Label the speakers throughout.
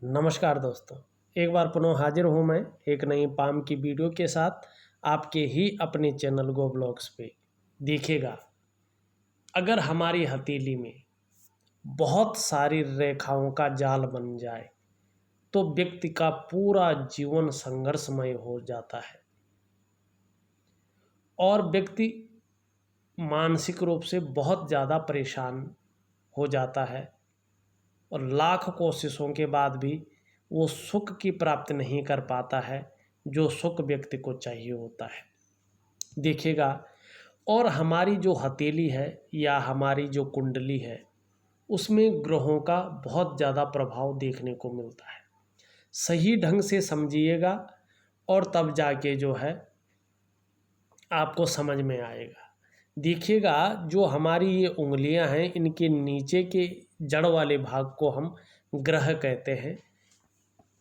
Speaker 1: नमस्कार दोस्तों, एक बार पुनः हाजिर हूँ मैं एक नई पाम की वीडियो के साथ आपके ही अपने चैनल गो ब्लॉग्स पे। देखिएगा, अगर हमारी हथेली में बहुत सारी रेखाओं का जाल बन जाए तो व्यक्ति का पूरा जीवन संघर्षमय हो जाता है और व्यक्ति मानसिक रूप से बहुत ज़्यादा परेशान हो जाता है और लाख कोशिशों के बाद भी वो सुख की प्राप्ति नहीं कर पाता है जो सुख व्यक्ति को चाहिए होता है। देखिएगा, और हमारी जो हथेली है या हमारी जो कुंडली है उसमें ग्रहों का बहुत ज़्यादा प्रभाव देखने को मिलता है। सही ढंग से समझिएगा और तब जाके जो है आपको समझ में आएगा। देखिएगा, जो हमारी ये उंगलियां हैं इनके नीचे के जड़ वाले भाग को हम ग्रह कहते हैं।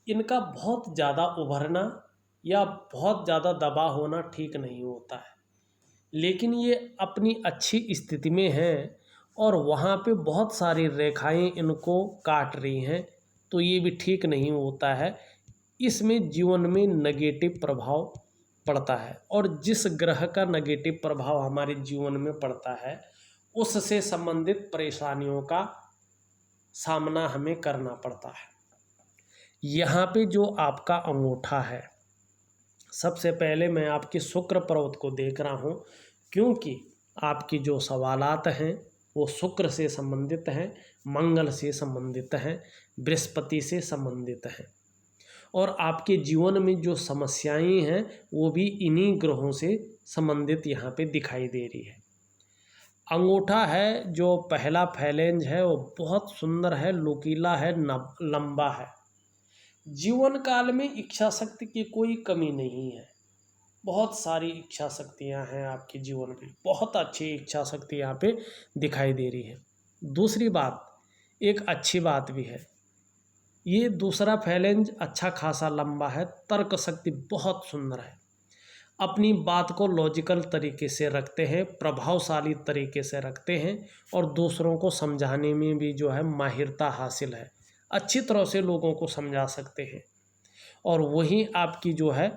Speaker 1: इनका बहुत ज़्यादा उभरना या बहुत ज़्यादा दबा होना ठीक नहीं होता है, लेकिन ये अपनी अच्छी स्थिति में हैं और वहाँ पे बहुत सारी रेखाएं इनको काट रही हैं, तो ये भी ठीक नहीं होता है। इसमें जीवन में नेगेटिव प्रभाव पड़ता है और जिस ग्रह का नेगेटिव प्रभाव हमारे जीवन में पड़ता है उससे संबंधित परेशानियों का सामना हमें करना पड़ता है। यहाँ पे जो आपका अंगूठा है, सबसे पहले मैं आपके शुक्र पर्वत को देख रहा हूँ, क्योंकि आपकी जो सवालात हैं वो शुक्र से संबंधित हैं, मंगल से संबंधित हैं, बृहस्पति से संबंधित हैं और आपके जीवन में जो समस्याएं हैं वो भी इन्हीं ग्रहों से संबंधित यहाँ पे दिखाई दे रही है। अंगूठा है जो पहला फैलेंज है वो बहुत सुंदर है, नुकीला है, लंबा है। जीवन काल में इच्छा शक्ति की कोई कमी नहीं है, बहुत सारी इच्छा शक्तियाँ हैं आपके जीवन में, बहुत अच्छी इच्छा शक्ति यहाँ पे दिखाई दे रही है। दूसरी बात, एक अच्छी बात भी है, ये दूसरा फैलेंज अच्छा खासा लंबा है, तर्क शक्ति बहुत सुंदर है, अपनी बात को लॉजिकल तरीके से रखते हैं, प्रभावशाली तरीके से रखते हैं और दूसरों को समझाने में भी जो है माहिरता हासिल है, अच्छी तरह से लोगों को समझा सकते हैं। और वहीं आपकी जो है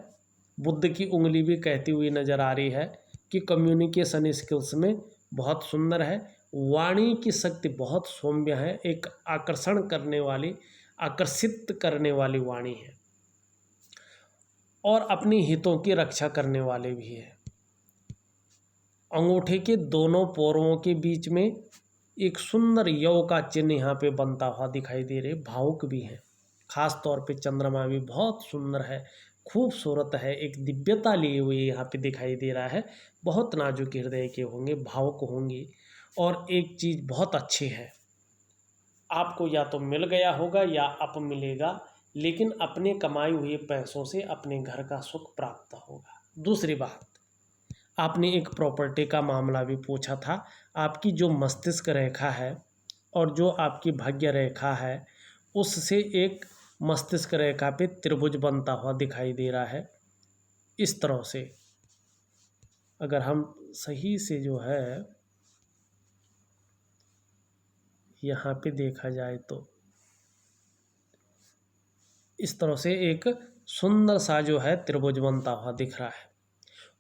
Speaker 1: बुद्ध की उंगली भी कहती हुई नज़र आ रही है कि कम्युनिकेशन स्किल्स में बहुत सुंदर है, वाणी की शक्ति बहुत सौम्य है, एक आकर्षण करने वाली, आकर्षित करने वाली वाणी है और अपनी हितों की रक्षा करने वाले भी है। अंगूठे के दोनों पोरों के बीच में एक सुंदर यौ का चिन्ह यहाँ पे बनता हुआ दिखाई दे रहे, भावुक भी है, खास तौर पे चंद्रमा भी बहुत सुंदर है, खूबसूरत है, एक दिव्यता लिए हुए यहाँ पे दिखाई दे रहा है, बहुत नाजुक हृदय के होंगे, भावुक होंगे। और एक चीज़ बहुत अच्छी है, आपको या तो मिल गया होगा या अब मिलेगा, लेकिन अपने कमाए हुए पैसों से अपने घर का सुख प्राप्त होगा। दूसरी बात, आपने एक प्रॉपर्टी का मामला भी पूछा था, आपकी जो मस्तिष्क रेखा है और जो आपकी भाग्य रेखा है उससे एक मस्तिष्क रेखा पे त्रिभुज बनता हुआ दिखाई दे रहा है। इस तरह से अगर हम सही से जो है यहाँ पे देखा जाए तो इस तरह से एक सुंदर सा जो है त्रिभुज बनता हुआ दिख रहा है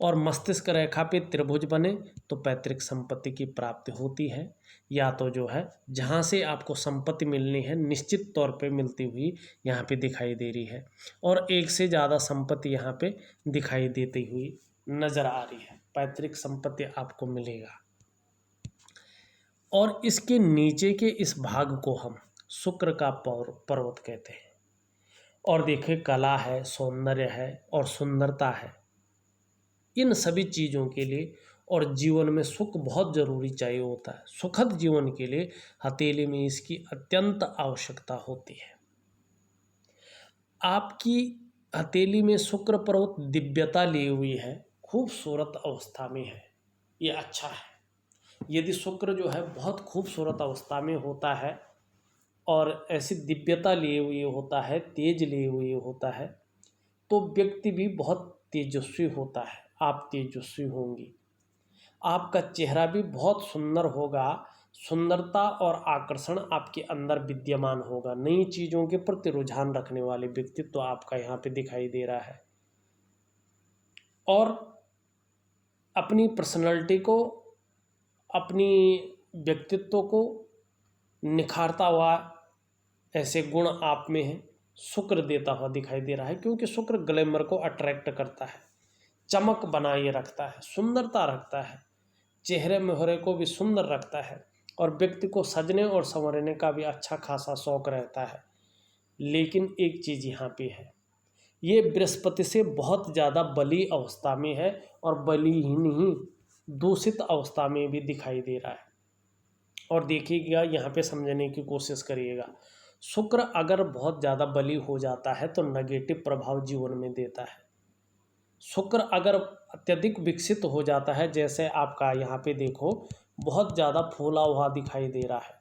Speaker 1: और मस्तिष्क रेखा पे त्रिभुज बने तो पैतृक संपत्ति की प्राप्ति होती है, या तो जो है जहाँ से आपको संपत्ति मिलनी है निश्चित तौर पे मिलती हुई यहाँ पे दिखाई दे रही है और एक से ज़्यादा संपत्ति यहाँ पे दिखाई देती हुई नज़र आ रही है, पैतृक संपत्ति आपको मिलेगा। और इसके नीचे के इस भाग को हम शुक्र का पर्वत कहते हैं और देखिए कला है, सौंदर्य है और सुंदरता है, इन सभी चीज़ों के लिए और जीवन में सुख बहुत ज़रूरी चाहिए होता है, सुखद जीवन के लिए हथेली में इसकी अत्यंत आवश्यकता होती है। आपकी हथेली में शुक्र पर्वत दिव्यता ली हुई है, खूबसूरत अवस्था में है, ये अच्छा है। यदि शुक्र जो है बहुत खूबसूरत अवस्था में होता है और ऐसी दिव्यता लिए हुए होता है, तेज लिए हुए होता है, तो व्यक्ति भी बहुत तेजस्वी होता है, आप तेजस्वी होंगी, आपका चेहरा भी बहुत सुंदर होगा, सुंदरता और आकर्षण आपके अंदर विद्यमान होगा। नई चीज़ों के प्रति रुझान रखने वाले व्यक्तित्व आपका यहाँ पे दिखाई दे रहा है। और अपनी पर्सनैलिटी को, अपनी व्यक्तित्व को निखारता हुआ ऐसे गुण आप में है, शुक्र देता हुआ दिखाई दे रहा है। क्योंकि शुक्र ग्लैमर को अट्रैक्ट करता है, चमक बनाए रखता है, सुंदरता रखता है, चेहरे मोहरे को भी सुंदर रखता है और व्यक्ति को सजने और संवरने का भी अच्छा खासा शौक रहता है। लेकिन एक चीज़ यहाँ पे है, ये बृहस्पति से बहुत ज़्यादा बली अवस्था में है और बलीहीन ही दूषित अवस्था में भी दिखाई दे रहा है। और देखिएगा, यहाँ पे समझने की कोशिश करिएगा, शुक्र अगर बहुत ज़्यादा बली हो जाता है तो नेगेटिव प्रभाव जीवन में देता है। शुक्र अगर अत्यधिक विकसित हो जाता है, जैसे आपका यहाँ पे देखो बहुत ज़्यादा फूला हुआ दिखाई दे रहा है,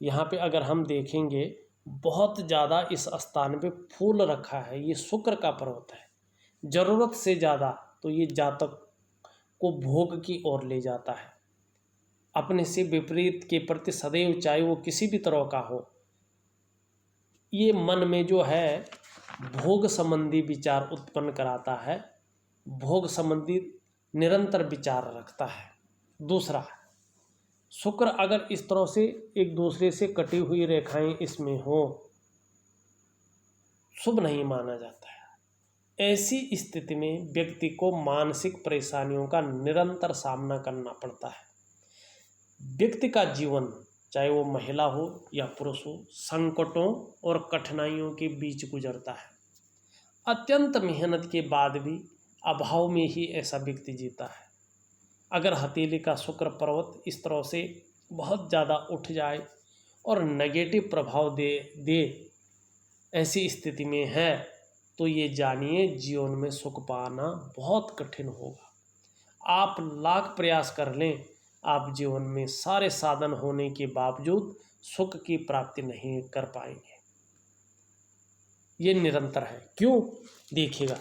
Speaker 1: यहाँ पे अगर हम देखेंगे बहुत ज़्यादा इस स्थान पे फूल रखा है, ये शुक्र का पर्वत है। ज़रूरत से ज़्यादा तो ये जातक को भोग की ओर ले जाता है, अपने से विपरीत के प्रति सदैव, चाहे वो किसी भी तरह का हो, ये मन में जो है भोग संबंधी विचार उत्पन्न कराता है, भोग संबंधी निरंतर विचार रखता है। दूसरा, शुक्र अगर इस तरह से एक दूसरे से कटी हुई रेखाएं इसमें हो, शुभ नहीं माना जाता है। ऐसी स्थिति में व्यक्ति को मानसिक परेशानियों का निरंतर सामना करना पड़ता है। व्यक्ति का जीवन, चाहे वो महिला हो या पुरुष हो, संकटों और कठिनाइयों के बीच गुजरता है। अत्यंत मेहनत के बाद भी अभाव में ही ऐसा व्यक्ति जीता है। अगर हथेली का शुक्र पर्वत इस तरह से बहुत ज़्यादा उठ जाए और नेगेटिव प्रभाव दे ऐसी स्थिति में है, तो ये जानिए जीवन में सुख पाना बहुत कठिन होगा। आप लाख प्रयास कर लें, आप जीवन में सारे साधन होने के बावजूद सुख की प्राप्ति नहीं कर पाएंगे। ये निरंतर है। क्यों? देखिएगा,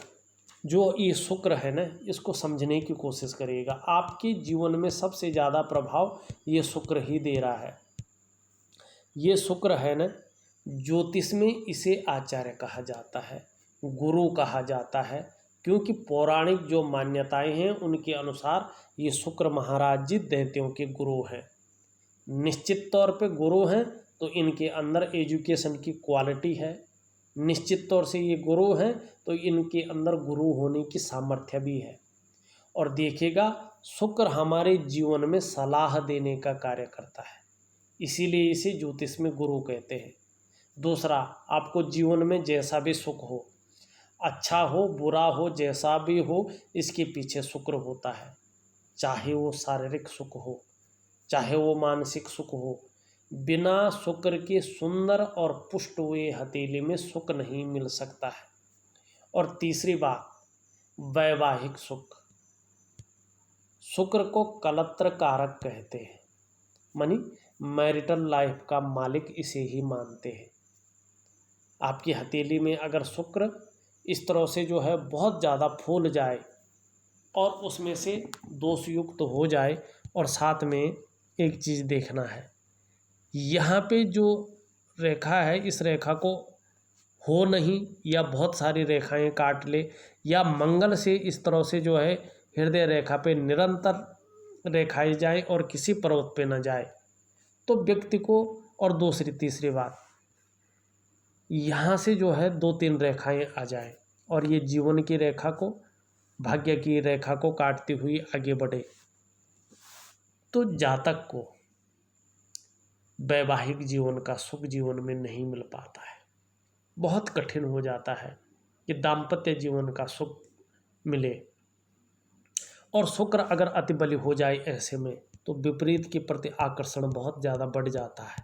Speaker 1: जो ये शुक्र है ना, इसको समझने की कोशिश करिएगा। आपके जीवन में सबसे ज़्यादा प्रभाव ये शुक्र ही दे रहा है। ये शुक्र है ना, ज्योतिष में इसे आचार्य कहा जाता है, गुरु कहा जाता है। क्योंकि पौराणिक जो मान्यताएं हैं उनके अनुसार ये शुक्र महाराज जी दैत्यों के गुरु हैं। निश्चित तौर पे गुरु हैं तो इनके अंदर एजुकेशन की क्वालिटी है, निश्चित तौर से ये गुरु हैं तो इनके अंदर गुरु होने की सामर्थ्य भी है। और देखिएगा, शुक्र हमारे जीवन में सलाह देने का कार्य करता है, इसीलिए इसे ज्योतिष में गुरु कहते हैं। दूसरा, आपको जीवन में जैसा भी सुख हो, अच्छा हो बुरा हो, जैसा भी हो, इसके पीछे शुक्र होता है। चाहे वो शारीरिक सुख हो, चाहे वो मानसिक सुख हो, बिना शुक्र के सुंदर और पुष्ट हुए हथेली में सुख नहीं मिल सकता है। और तीसरी बात, वैवाहिक सुख। शुक्र को कलत्र कारक कहते हैं, मानी मैरिटल लाइफ का मालिक इसे ही मानते हैं। आपकी हथेली में अगर शुक्र इस तरह से जो है बहुत ज़्यादा फूल जाए और उसमें से दोषयुक्त हो जाए, और साथ में एक चीज़ देखना है, यहाँ पे जो रेखा है इस रेखा को हो नहीं, या बहुत सारी रेखाएं काट ले, या मंगल से इस तरह से जो है हृदय रेखा पे निरंतर रेखाएं जाए और किसी पर्वत पे न जाए, तो व्यक्ति को, और दूसरी तीसरी बात, यहाँ से जो है 2-3 रेखाएं आ जाए और ये जीवन की रेखा को, भाग्य की रेखा को काटती हुई आगे बढ़े, तो जातक को वैवाहिक जीवन का सुख जीवन में नहीं मिल पाता है। बहुत कठिन हो जाता है कि दाम्पत्य जीवन का सुख मिले। और शुक्र अगर अति बली हो जाए ऐसे में, तो विपरीत के प्रति आकर्षण बहुत ज़्यादा बढ़ जाता है,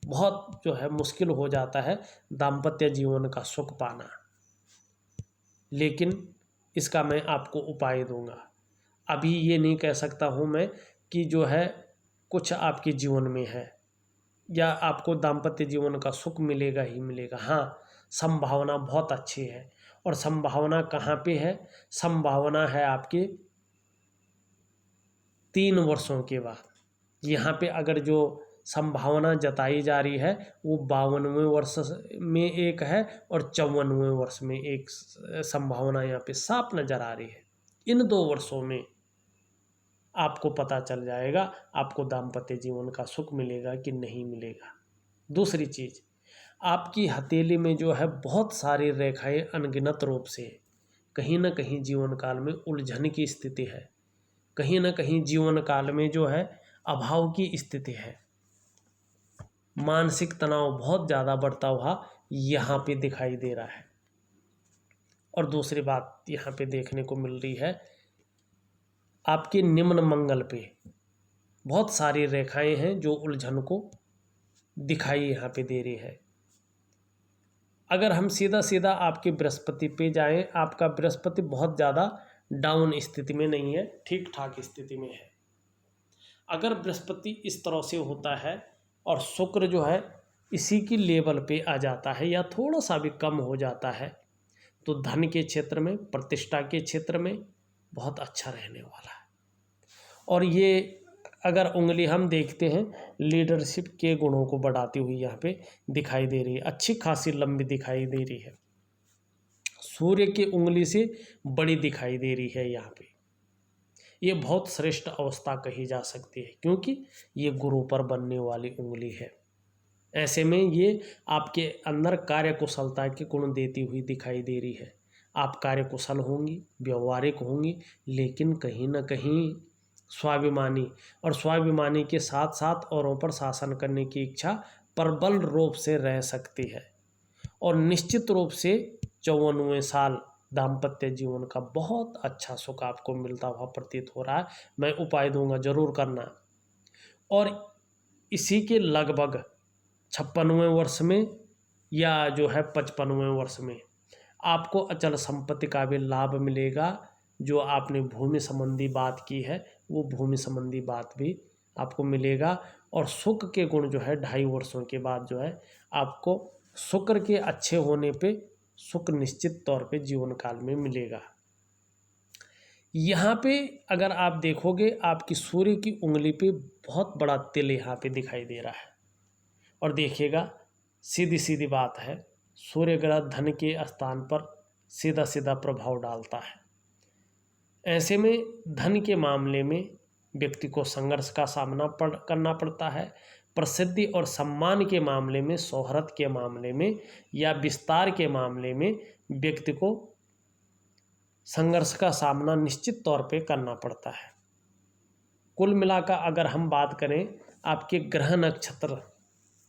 Speaker 1: बहुत जो है मुश्किल हो जाता है दाम्पत्य जीवन का सुख पाना। लेकिन इसका मैं आपको उपाय दूंगा। अभी ये नहीं कह सकता हूँ मैं कि जो है कुछ आपके जीवन में है या आपको दाम्पत्य जीवन का सुख मिलेगा ही मिलेगा। हाँ, संभावना बहुत अच्छी है। और संभावना कहाँ पे है? संभावना है आपके 3 वर्षों के बाद। यहाँ पे अगर जो संभावना जताई जा रही है वो 52वें वर्ष में एक है और 54वें वर्ष में एक संभावना यहाँ पे साफ नजर आ रही है। इन 2 वर्षों में आपको पता चल जाएगा आपको दाम्पत्य जीवन का सुख मिलेगा कि नहीं मिलेगा। दूसरी चीज़, आपकी हथेली में जो है बहुत सारी रेखाएं अनगिनत रूप से कहीं ना कहीं जीवन काल में उलझन की स्थिति है, कहीं ना कहीं जीवन काल में जो है अभाव की स्थिति है, मानसिक तनाव बहुत ज़्यादा बढ़ता हुआ यहाँ पे दिखाई दे रहा है। और दूसरी बात यहाँ पे देखने को मिल रही है, आपके निम्न मंगल पे बहुत सारी रेखाएं हैं जो उलझन को दिखाई यहाँ पे दे रही है। अगर हम सीधा सीधा आपके बृहस्पति पे जाएं, आपका बृहस्पति बहुत ज़्यादा डाउन स्थिति में नहीं है, ठीक ठाक स्थिति में है। अगर बृहस्पति इस तरह से होता है और शुक्र जो है इसी की लेवल पे आ जाता है या थोड़ा सा भी कम हो जाता है, तो धन के क्षेत्र में, प्रतिष्ठा के क्षेत्र में बहुत अच्छा रहने वाला है। और ये अगर उंगली हम देखते हैं, लीडरशिप के गुणों को बढ़ाती हुई यहाँ पे दिखाई दे रही है, अच्छी खासी लंबी दिखाई दे रही है, सूर्य की उंगली से बड़ी दिखाई दे रही है यहाँ पे। ये बहुत श्रेष्ठ अवस्था कही जा सकती है क्योंकि ये गुरु पर बनने वाली उंगली है। ऐसे में ये आपके अंदर कार्यकुशलता के गुण देती हुई दिखाई दे रही है। आप कार्यकुशल होंगी, व्यवहारिक होंगी, लेकिन कहीं ना कहीं स्वाभिमानी, और स्वाभिमानी के साथ साथ औरों पर शासन करने की इच्छा प्रबल रूप से रह सकती है। और निश्चित रूप से 54वें साल दाम्पत्य जीवन का बहुत अच्छा सुख आपको मिलता हुआ प्रतीत हो रहा है। मैं उपाय दूंगा, जरूर करना। और इसी के लगभग 56वें वर्ष में या जो है 55वें वर्ष में आपको अचल संपत्ति का भी लाभ मिलेगा। जो आपने भूमि संबंधी बात की है वो भूमि संबंधी बात भी आपको मिलेगा। और सुख के गुण जो है 2.5 वर्षों के बाद जो है आपको शुक्र के अच्छे होने पे सुख निश्चित तौर पे जीवन काल में मिलेगा। यहाँ पे अगर आप देखोगे, आपकी सूर्य की उंगली पे बहुत बड़ा तिल यहाँ पे दिखाई दे रहा है। और देखिएगा, सीधी सीधी बात है, सूर्य ग्रह धन के स्थान पर सीधा सीधा प्रभाव डालता है। ऐसे में धन के मामले में व्यक्ति को संघर्ष का सामना करना पड़ता है। प्रसिद्धि और सम्मान के मामले में, शोहरत के मामले में या विस्तार के मामले में व्यक्ति को संघर्ष का सामना निश्चित तौर पे करना पड़ता है। कुल मिलाकर अगर हम बात करें, आपके ग्रह नक्षत्र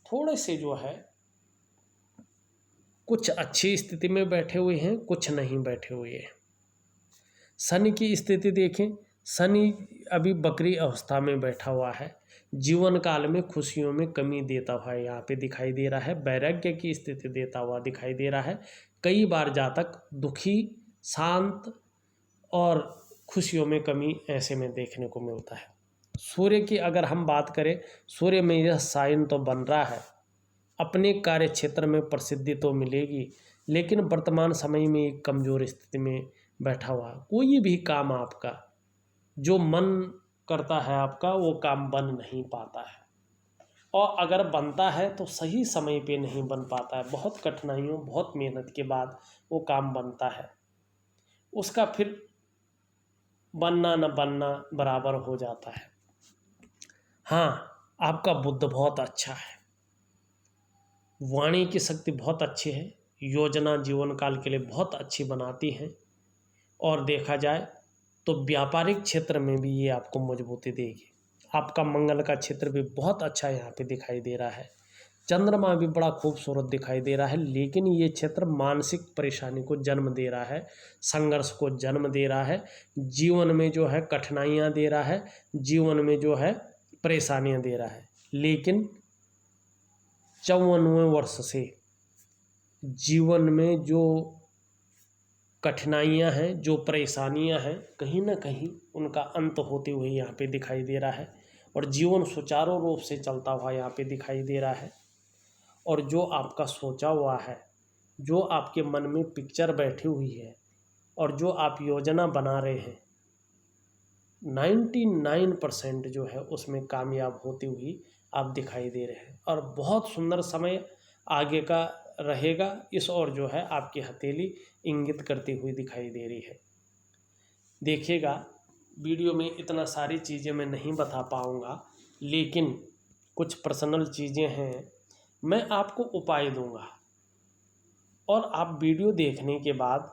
Speaker 1: थोड़े से जो है कुछ अच्छी स्थिति में बैठे हुए हैं, कुछ नहीं बैठे हुए हैं। शनि की स्थिति देखें, शनि अभी बकरी अवस्था में बैठा हुआ है, जीवन काल में खुशियों में कमी देता हुआ यहाँ पे दिखाई दे रहा है, वैराग्य की स्थिति देता हुआ दिखाई दे रहा है। कई बार जातक दुखी, शांत और खुशियों में कमी ऐसे में देखने को मिलता है। सूर्य की अगर हम बात करें, सूर्य में यह साइन तो बन रहा है, अपने कार्य क्षेत्र में प्रसिद्धि तो मिलेगी, लेकिन वर्तमान समय में एक कमज़ोर स्थिति में बैठा हुआ है। कोई भी काम आपका जो मन करता है आपका वो काम बन नहीं पाता है, और अगर बनता है तो सही समय पे नहीं बन पाता है। बहुत कठिनाइयों, बहुत मेहनत के बाद वो काम बनता है, उसका फिर बनना न बनना बराबर हो जाता है। हाँ, आपका बुद्ध बहुत अच्छा है, वाणी की शक्ति बहुत अच्छी है, योजना जीवन काल के लिए बहुत अच्छी बनाती हैं। और देखा जाए तो व्यापारिक क्षेत्र में भी ये आपको मजबूती देगी। आपका मंगल का क्षेत्र भी बहुत अच्छा यहाँ पे दिखाई दे रहा है, चंद्रमा भी बड़ा खूबसूरत दिखाई दे रहा है, लेकिन ये क्षेत्र मानसिक परेशानी को जन्म दे रहा है, संघर्ष को जन्म दे रहा है, जीवन में जो है कठिनाइयाँ दे रहा है, जीवन में जो है परेशानियाँ दे रहा है। लेकिन 54वें वर्ष से जीवन में जो कठिनाइयाँ हैं, जो परेशानियाँ हैं, कहीं ना कहीं उनका अंत होते हुए यहाँ पे दिखाई दे रहा है, और जीवन सुचारू रूप से चलता हुआ यहाँ पे दिखाई दे रहा है। और जो आपका सोचा हुआ है, जो आपके मन में पिक्चर बैठी हुई है, और जो आप योजना बना रहे हैं, 99% जो है उसमें कामयाब होती हुई आप दिखाई दे रहे हैं। और बहुत सुंदर समय आगे का रहेगा, इस ओर जो है आपकी हथेली इंगित करती हुई दिखाई दे रही है। देखिएगा, वीडियो में इतना सारी चीज़ें मैं नहीं बता पाऊँगा, लेकिन कुछ पर्सनल चीज़ें हैं, मैं आपको उपाय दूंगा। और आप वीडियो देखने के बाद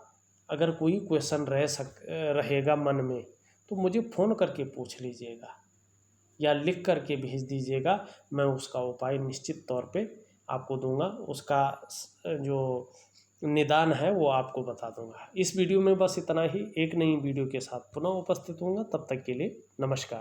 Speaker 1: अगर कोई क्वेश्चन रहेगा मन में, तो मुझे फ़ोन करके पूछ लीजिएगा या लिख करके भेज दीजिएगा। मैं उसका उपाय निश्चित तौर पे आपको दूंगा, उसका जो निदान है वो आपको बता दूंगा। इस वीडियो में बस इतना ही। एक नई वीडियो के साथ पुनः उपस्थित होऊंगा, तब तक के लिए नमस्कार।